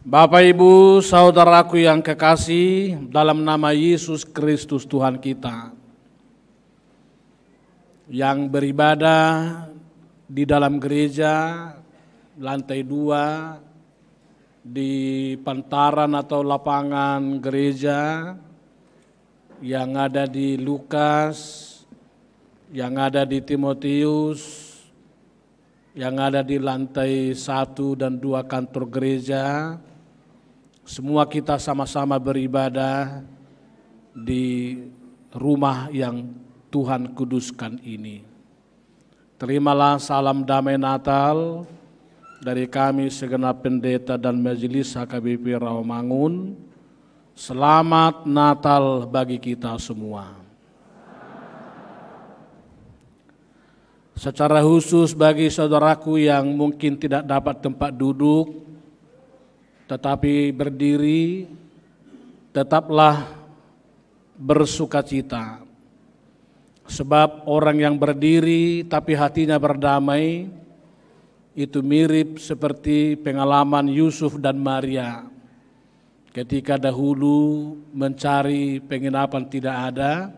Bapak, Ibu, saudaraku yang kekasih, dalam nama Yesus Kristus Tuhan kita, yang beribadah di dalam gereja lantai 2 di pantaran atau lapangan gereja yang ada di Lukas, yang ada di Timotius, yang ada di lantai 1 dan 2 kantor gereja. Semua kita sama-sama beribadah di rumah yang Tuhan kuduskan ini. Terimalah salam damai Natal dari kami segenap pendeta dan majelis HKBP Rawamangun. Selamat Natal bagi kita semua. Secara khusus bagi saudaraku yang mungkin tidak dapat tempat duduk, tetapi berdiri, tetaplah bersukacita. Sebab orang yang berdiri tapi hatinya berdamai, itu mirip seperti pengalaman Yusuf dan Maria. Ketika dahulu mencari penginapan tidak ada,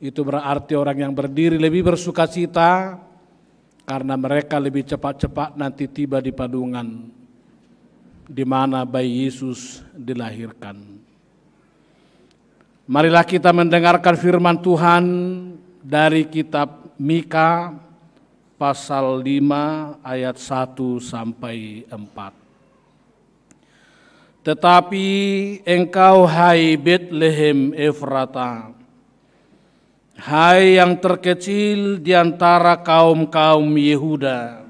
itu berarti orang yang berdiri lebih bersukacita karena mereka lebih cepat-cepat nanti tiba di padungan di mana bayi Yesus dilahirkan. Marilah kita mendengarkan firman Tuhan dari kitab Mika pasal 5 ayat 1 sampai 4. Tetapi engkau hai Betlehem Efrata, hai yang terkecil di antara kaum-kaum Yehuda,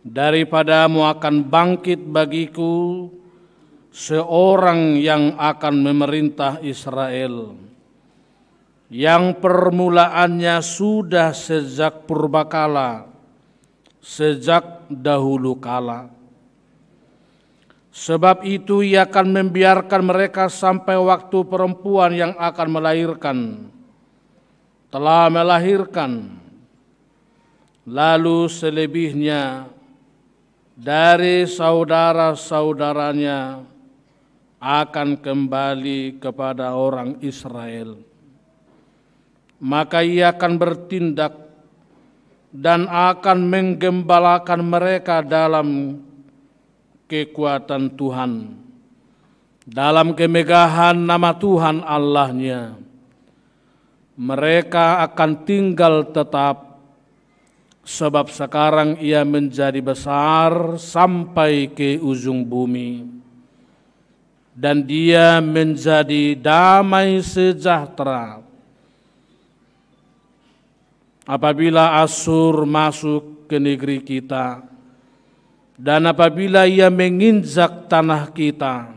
daripadamu akan bangkit bagiku seorang yang akan memerintah Israel, yang permulaannya sudah sejak purbakala, sejak dahulu kala. Sebab itu ia akan membiarkan mereka sampai waktu perempuan yang akan melahirkan telah melahirkan, lalu selebihnya dari saudara-saudaranya akan kembali kepada orang Israel. Maka ia akan bertindak dan akan menggembalakan mereka dalam kekuatan Tuhan, dalam kemegahan nama Tuhan Allahnya. Mereka akan tinggal tetap, sebab sekarang ia menjadi besar sampai ke ujung bumi, dan dia menjadi damai sejahtera. Apabila Asyur masuk ke negeri kita, dan apabila ia menginjak tanah kita,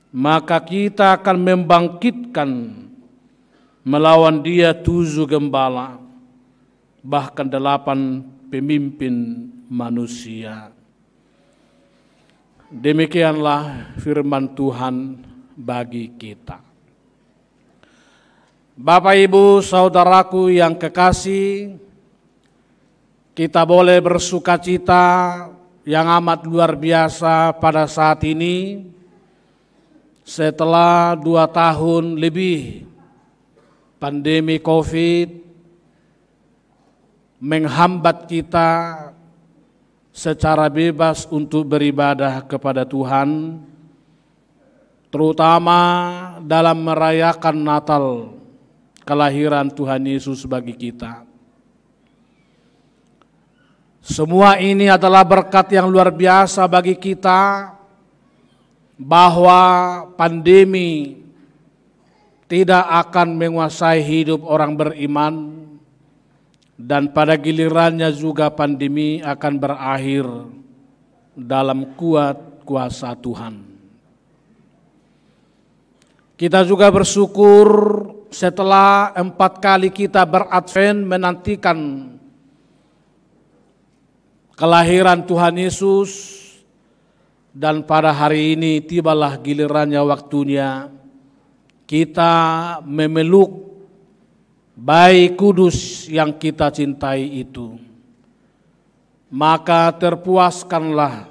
maka kita akan membangkitkan melawan dia 7 gembala, bahkan 8 pemimpin manusia. Demikianlah firman Tuhan bagi kita. Bapak, Ibu, saudaraku yang kekasih, kita boleh bersukacita yang amat luar biasa pada saat ini setelah 2 tahun lebih pandemi COVID menghambat kita secara bebas untuk beribadah kepada Tuhan, terutama dalam merayakan Natal, kelahiran Tuhan Yesus bagi kita. Semua ini adalah berkat yang luar biasa bagi kita, bahwa pandemi tidak akan menguasai hidup orang beriman, dan pada gilirannya juga pandemi akan berakhir dalam kuat kuasa Tuhan. Kita juga bersyukur setelah 4 kali kita beradvent menantikan kelahiran Tuhan Yesus, dan pada hari ini tibalah gilirannya, waktunya kita memeluk bayi kudus yang kita cintai itu. Maka terpuaskanlah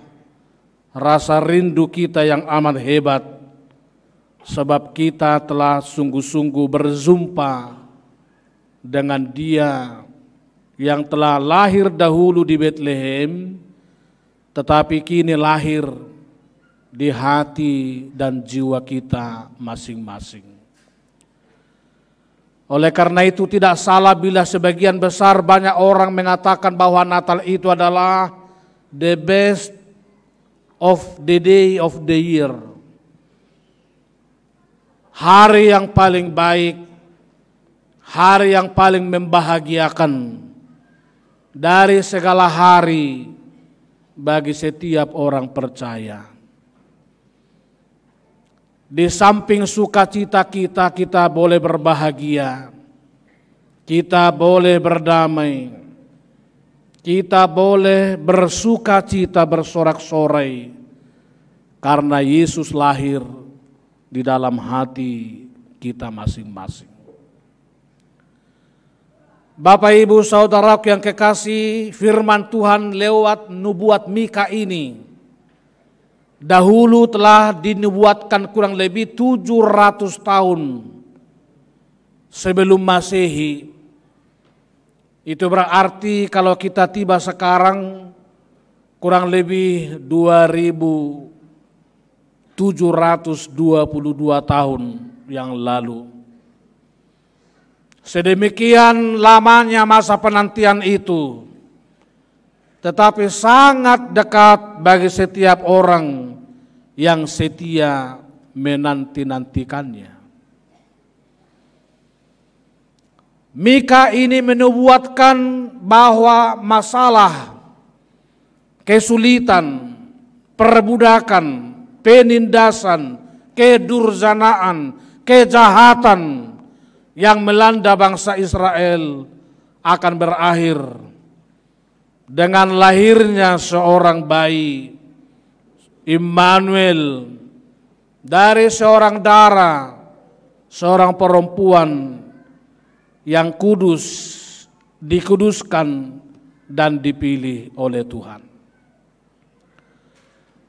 rasa rindu kita yang amat hebat, sebab kita telah sungguh-sungguh berzumpa dengan Dia yang telah lahir dahulu di Betlehem, tetapi kini lahir di hati dan jiwa kita masing-masing. Oleh karena itu tidak salah bila sebagian besar banyak orang mengatakan bahwa Natal itu adalah the best of the day of the year. Hari yang paling baik, hari yang paling membahagiakan dari segala hari bagi setiap orang percaya. Di samping sukacita kita, kita boleh berbahagia, kita boleh berdamai, kita boleh bersukacita bersorak-sorai karena Yesus lahir di dalam hati kita masing-masing. Bapak, Ibu, Saudara yang kekasih, firman Tuhan lewat nubuat Mika ini dahulu telah dinubuatkan kurang lebih 700 tahun sebelum Masehi. Itu berarti kalau kita tiba sekarang kurang lebih 2722 tahun yang lalu. Sedemikian lamanya masa penantian itu, tetapi sangat dekat bagi setiap orang yang setia menanti-nantikannya. Mika ini menubuatkan bahwa masalah, kesulitan, perbudakan, penindasan, kedurjanaan, kejahatan yang melanda bangsa Israel akan berakhir dengan lahirnya seorang bayi, Immanuel, dari seorang darah, seorang perempuan yang kudus, dikuduskan dan dipilih oleh Tuhan.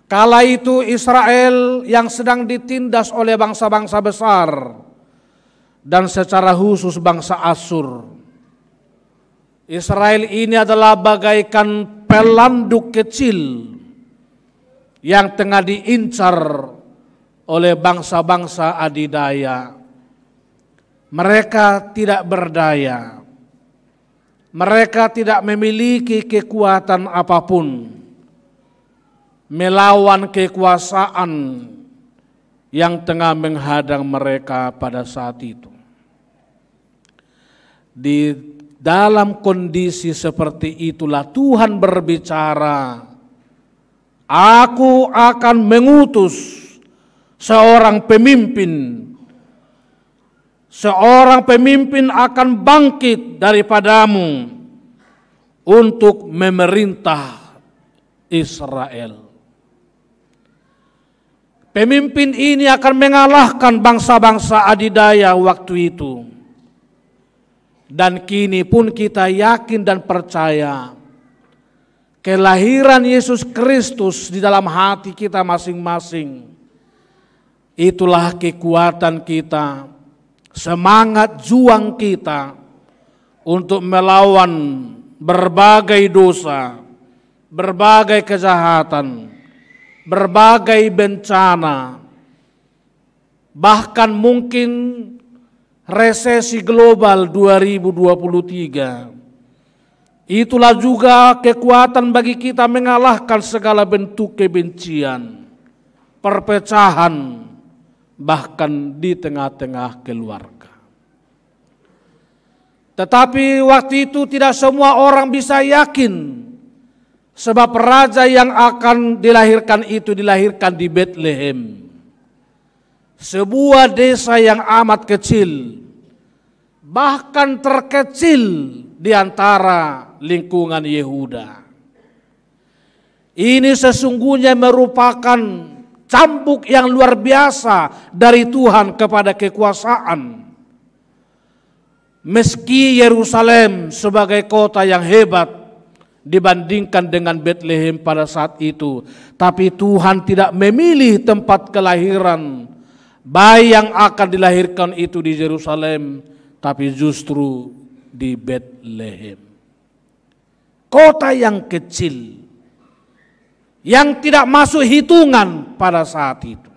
Kala itu Israel yang sedang ditindas oleh bangsa-bangsa besar dan secara khusus bangsa Asyur. Israel ini adalah bagaikan pelanduk kecil yang tengah diincar oleh bangsa-bangsa adidaya. Mereka tidak berdaya, mereka tidak memiliki kekuatan apapun melawan kekuasaan yang tengah menghadang mereka pada saat itu. Di dalam kondisi seperti itulah Tuhan berbicara, "Aku akan mengutus seorang pemimpin. Seorang pemimpin akan bangkit daripadamu untuk memerintah Israel." Pemimpin ini akan mengalahkan bangsa-bangsa adidaya waktu itu. Dan kini pun kita yakin dan percaya kelahiran Yesus Kristus di dalam hati kita masing-masing. Itulah kekuatan kita, semangat juang kita untuk melawan berbagai dosa, berbagai kejahatan, berbagai bencana, bahkan mungkin resesi global 2023. Itulah juga kekuatan bagi kita mengalahkan segala bentuk kebencian, perpecahan, bahkan di tengah-tengah keluarga. Tetapi waktu itu tidak semua orang bisa yakin, sebab raja yang akan dilahirkan itu dilahirkan di Betlehem, sebuah desa yang amat kecil, bahkan terkecil di antara lingkungan Yehuda. Ini sesungguhnya merupakan cambuk yang luar biasa dari Tuhan kepada kekuasaan. Meski Yerusalem sebagai kota yang hebat, dibandingkan dengan Bethlehem pada saat itu. Tapi Tuhan tidak memilih tempat kelahiran bayi yang akan dilahirkan itu di Yerusalem, tapi justru di Bethlehem. Kota yang kecil, yang tidak masuk hitungan pada saat itu.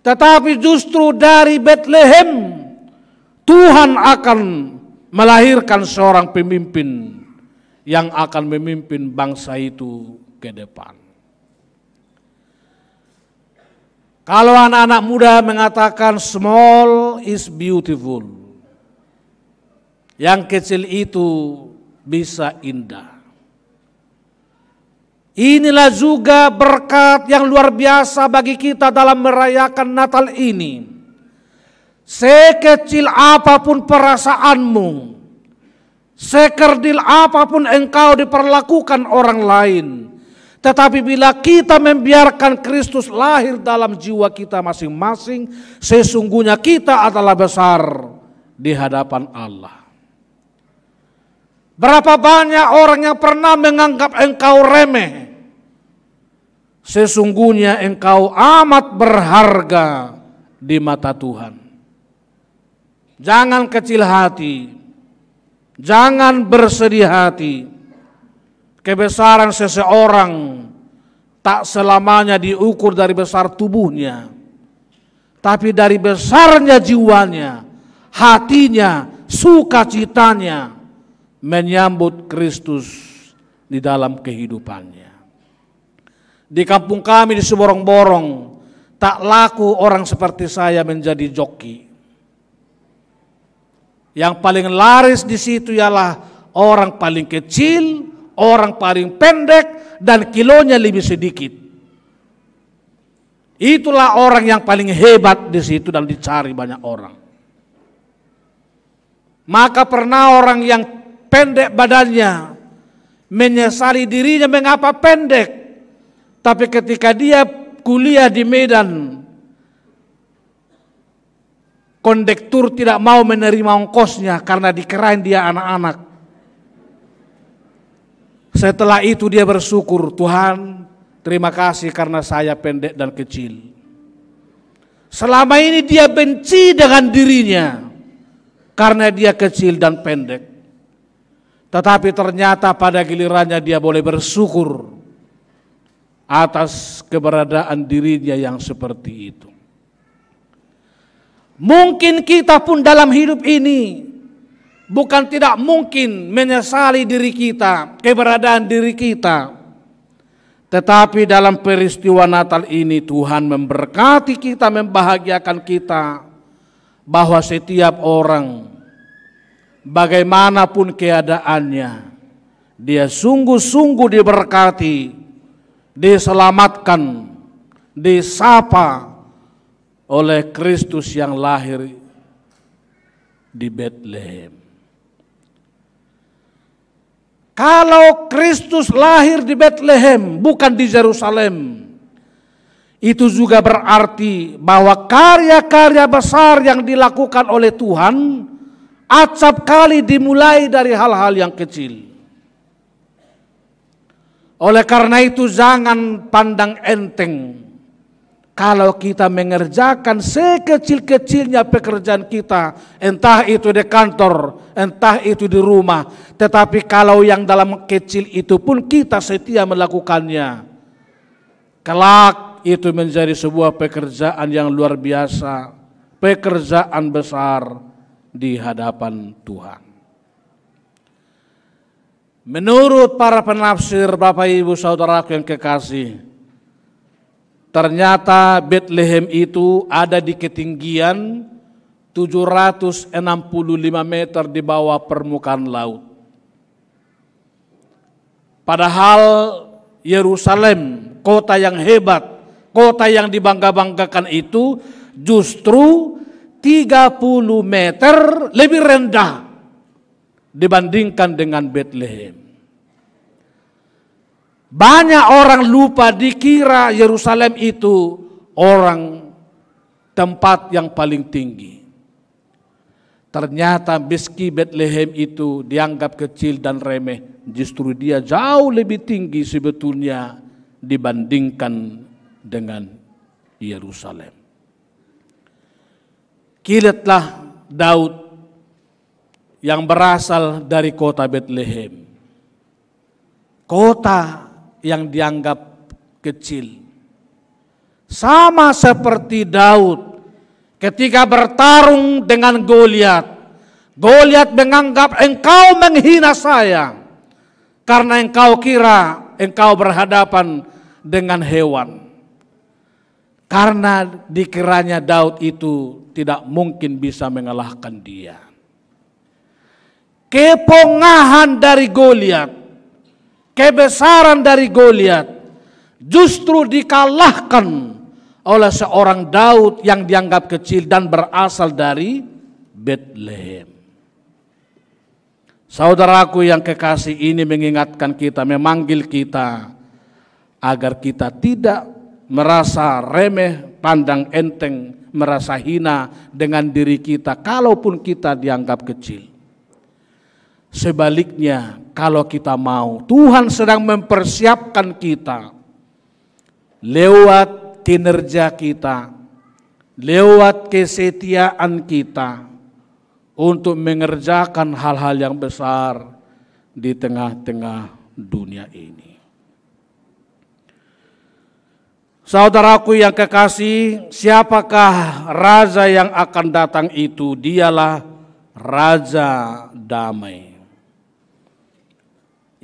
Tetapi justru dari Bethlehem Tuhan akan melahirkan seorang pemimpin yang akan memimpin bangsa itu ke depan. Kalau anak-anak muda mengatakan small is beautiful, yang kecil itu bisa indah. Inilah juga berkat yang luar biasa bagi kita dalam merayakan Natal ini. Sekecil apapun perasaanmu, sekerdil apapun engkau diperlakukan orang lain, tetapi bila kita membiarkan Kristus lahir dalam jiwa kita masing-masing, sesungguhnya kita adalah besar di hadapan Allah. Berapa banyak orang yang pernah menganggap engkau remeh, sesungguhnya engkau amat berharga di mata Tuhan. Jangan kecil hati, jangan bersedih hati. Kebesaran seseorang tak selamanya diukur dari besar tubuhnya, tapi dari besarnya jiwanya, hatinya, sukacitanya menyambut Kristus di dalam kehidupannya. Di kampung kami di Seborong-borong tak laku orang seperti saya menjadi joki. Yang paling laris di situ ialah orang paling kecil, orang paling pendek, dan kilonya lebih sedikit. Itulah orang yang paling hebat di situ dan dicari banyak orang. Maka pernah orang yang pendek badannya menyesali dirinya mengapa pendek. Tapi ketika dia kuliah di Medan, kondektur tidak mau menerima ongkosnya karena dikirain dia anak-anak. Setelah itu dia bersyukur, Tuhan terima kasih karena saya pendek dan kecil. Selama ini dia benci dengan dirinya karena dia kecil dan pendek. Tetapi ternyata pada gilirannya dia boleh bersyukur atas keberadaan dirinya yang seperti itu. Mungkin kita pun dalam hidup ini bukan tidak mungkin menyesali diri kita, keberadaan diri kita. Tetapi dalam peristiwa Natal ini Tuhan memberkati kita, membahagiakan kita, bahwa setiap orang bagaimanapun keadaannya, dia sungguh-sungguh diberkati, diselamatkan, disapa oleh Kristus yang lahir di Bethlehem. Kalau Kristus lahir di Bethlehem, bukan di Yerusalem, itu juga berarti bahwa karya-karya besar yang dilakukan oleh Tuhan acap kali dimulai dari hal-hal yang kecil. Oleh karena itu jangan pandang enteng kalau kita mengerjakan sekecil-kecilnya pekerjaan kita, entah itu di kantor, entah itu di rumah. Tetapi kalau yang dalam kecil itu pun kita setia melakukannya, kelak itu menjadi sebuah pekerjaan yang luar biasa, pekerjaan besar di hadapan Tuhan. Menurut para penafsir, Bapak Ibu Saudaraku yang kekasih, ternyata Bethlehem itu ada di ketinggian 765 meter di bawah permukaan laut. Padahal Yerusalem, kota yang hebat, kota yang dibangga-banggakan itu justru 30 meter lebih rendah dibandingkan dengan Bethlehem. Banyak orang lupa, dikira Yerusalem itu orang tempat yang paling tinggi. Ternyata meski Bethlehem itu dianggap kecil dan remeh, justru dia jauh lebih tinggi sebetulnya dibandingkan dengan Yerusalem. Kilatlah Daud yang berasal dari kota Betlehem, kota yang dianggap kecil. Sama seperti Daud ketika bertarung dengan Goliat. Goliat menganggap engkau menghina saya karena engkau kira engkau berhadapan dengan hewan. Karena dikiranya Daud itu tidak mungkin bisa mengalahkan dia. Kepongahan dari Goliat, kebesaran dari Goliat justru dikalahkan oleh seorang Daud yang dianggap kecil dan berasal dari Betlehem. Saudaraku yang kekasih, ini mengingatkan kita, memanggil kita agar kita tidak merasa remeh, pandang enteng, merasa hina dengan diri kita kalaupun kita dianggap kecil. Sebaliknya, kalau kita mau, Tuhan sedang mempersiapkan kita lewat kinerja kita, lewat kesetiaan kita untuk mengerjakan hal-hal yang besar di tengah-tengah dunia ini. Saudaraku yang kekasih, siapakah raja yang akan datang itu? Dialah Raja Damai.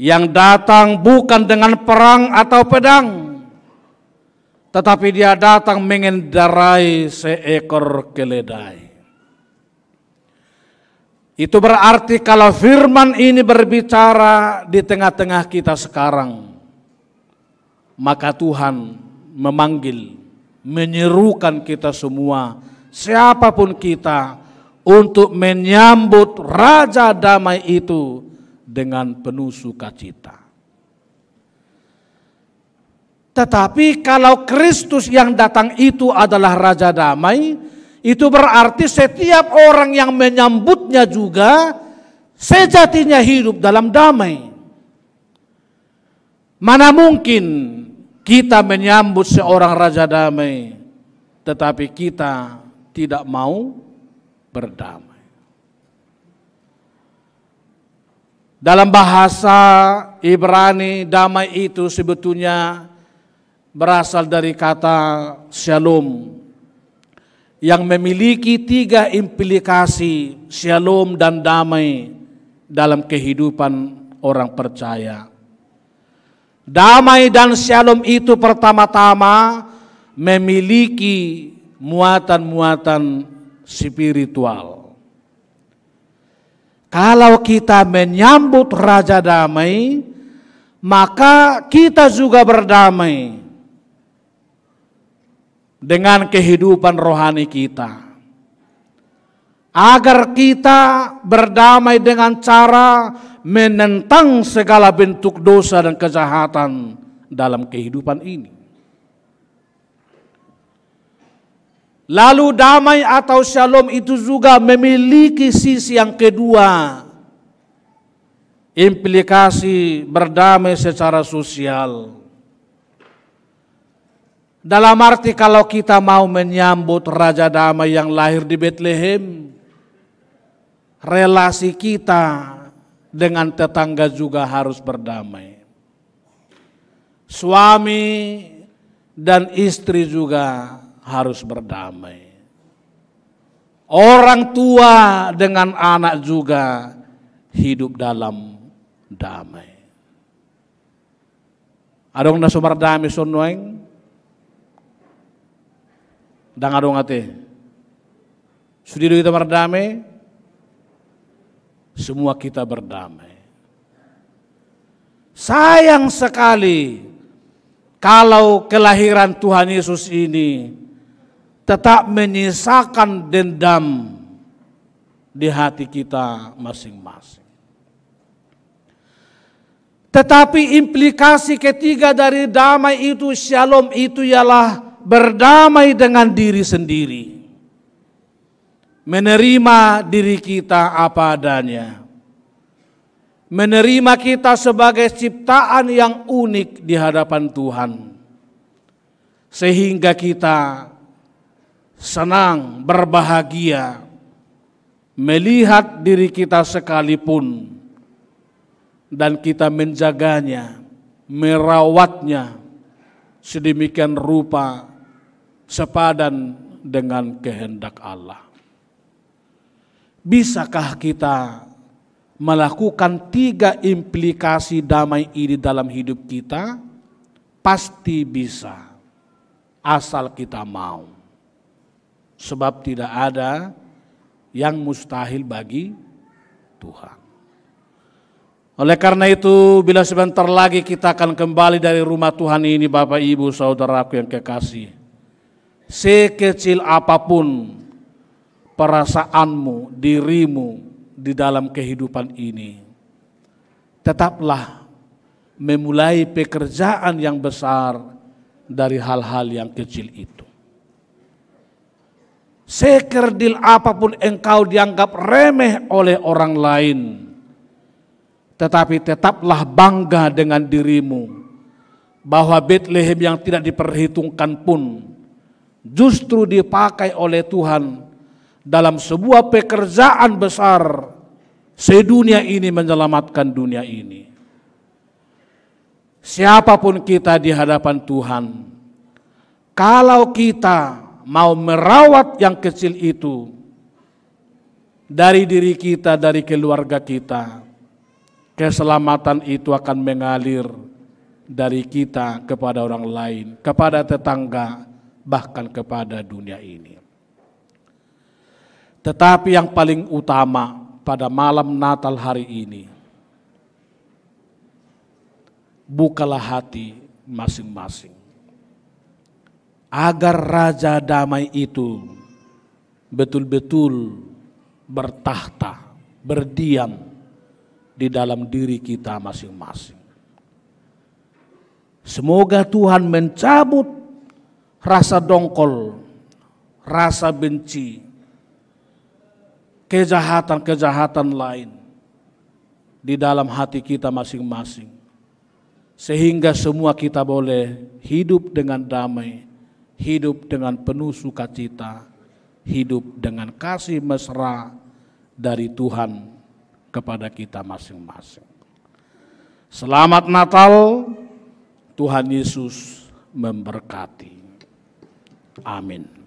Yang datang bukan dengan perang atau pedang, tetapi dia datang mengendarai seekor keledai. Itu berarti kalau firman ini berbicara di tengah-tengah kita sekarang, maka Tuhan memanggil, menyerukan kita semua, siapapun kita, untuk menyambut Raja Damai itu dengan penuh sukacita. Tetapi kalau Kristus yang datang itu adalah Raja Damai, itu berarti setiap orang yang menyambutnya juga sejatinya hidup dalam damai. Mana mungkin kita menyambut seorang Raja Damai, tetapi kita tidak mau berdamai. Dalam bahasa Ibrani, damai itu sebetulnya berasal dari kata shalom, yang memiliki 3 implikasi shalom dan damai dalam kehidupan orang percaya. Damai dan shalom itu pertama-tama memiliki muatan-muatan spiritual. Kalau kita menyambut Raja Damai, maka kita juga berdamai dengan kehidupan rohani kita. Agar kita berdamai dengan cara menentang segala bentuk dosa dan kejahatan dalam kehidupan ini. Lalu damai atau shalom itu juga memiliki sisi yang kedua, implikasi berdamai secara sosial. Dalam arti kalau kita mau menyambut Raja Damai yang lahir di Betlehem, relasi kita dengan tetangga juga harus berdamai. Suami dan istri juga harus berdamai. Orang tua dengan anak juga hidup dalam damai. Adong na sumardami sonnoeng? Dang adong ate. Sudido kita berdamai, semua kita berdamai. Sayang sekali kalau kelahiran Tuhan Yesus ini tetap menyisakan dendam di hati kita masing-masing. Tetapi implikasi ketiga dari damai itu, shalom itu ialah berdamai dengan diri sendiri. Menerima diri kita apa adanya. menerima kita sebagai ciptaan yang unik di hadapan Tuhan, sehingga kita senang, berbahagia melihat diri kita sekalipun, dan kita menjaganya, merawatnya sedemikian rupa sepadan dengan kehendak Allah. Bisakah kita melakukan 3 implikasi damai ini dalam hidup kita? Pasti bisa, asal kita mau. Sebab tidak ada yang mustahil bagi Tuhan. Oleh karena itu, bila sebentar lagi kita akan kembali dari rumah Tuhan ini, Bapak Ibu Saudaraku yang kekasih, sekecil apapun perasaanmu, dirimu di dalam kehidupan ini, tetaplah memulai pekerjaan yang besar dari hal-hal yang kecil itu. Sekerdil apapun engkau dianggap remeh oleh orang lain, tetapi tetaplah bangga dengan dirimu bahwa Betlehem yang tidak diperhitungkan pun justru dipakai oleh Tuhan dalam sebuah pekerjaan besar sedunia ini, menyelamatkan dunia ini. Siapapun kita di hadapan Tuhan, kalau kita mau merawat yang kecil itu dari diri kita, dari keluarga kita, keselamatan itu akan mengalir dari kita kepada orang lain, kepada tetangga, bahkan kepada dunia ini. Tetapi yang paling utama pada malam Natal hari ini, bukalah hati masing-masing agar Raja Damai itu betul-betul bertahta, berdiam di dalam diri kita masing-masing. Semoga Tuhan mencabut rasa dongkol, rasa benci, kejahatan-kejahatan lain di dalam hati kita masing-masing, sehingga semua kita boleh hidup dengan damai, hidup dengan penuh sukacita, hidup dengan kasih mesra dari Tuhan kepada kita masing-masing. Selamat Natal, Tuhan Yesus memberkati. Amin.